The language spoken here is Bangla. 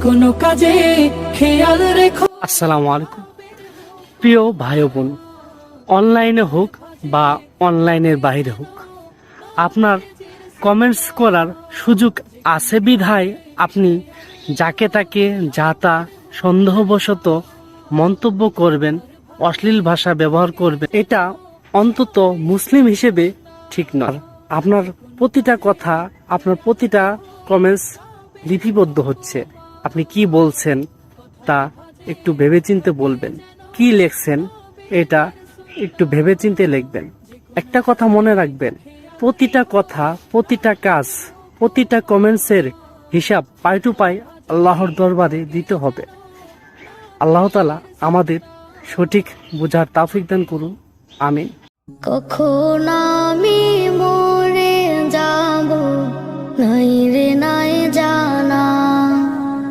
কোনো কাজে খেয়াল রেখো। আসসালামু আলাইকুম প্রিয় ভাই ও বোন, অনলাইনে হোক বা অনলাইনের বাইরে হোক, আপনার কমেন্টস করার সুযোগ আছে বিধায় আপনি যাকে তাকে যা তা সন্দেহবশত মন্তব্য করবেন, অশ্লীল ভাষা ব্যবহার করবেন। এটা অন্তত মুসলিম হিসেবে ঠিক নয়। আপনার প্রতিটা কথা, আপনার প্রতিটা কমেন্টস লিপিবদ্ধ হচ্ছে। আপনি কি বলছেন তা একটু ভেবেচিন্তে বলবেন। কি লিখছেন এটা একটু ভেবেচিন্তে লিখবেন। একটা কথা মনে রাখবেন, প্রতিটা কথা, প্রতিটা কাজ, প্রতিটা কমেন্টসের হিসাব পাই টু পাই আল্লাহর দরবারে দিতে হবে। আল্লাহ তাআলা আমাদের সঠিক বোঝার তৌফিক দান করুন। আমিন। কখন আমি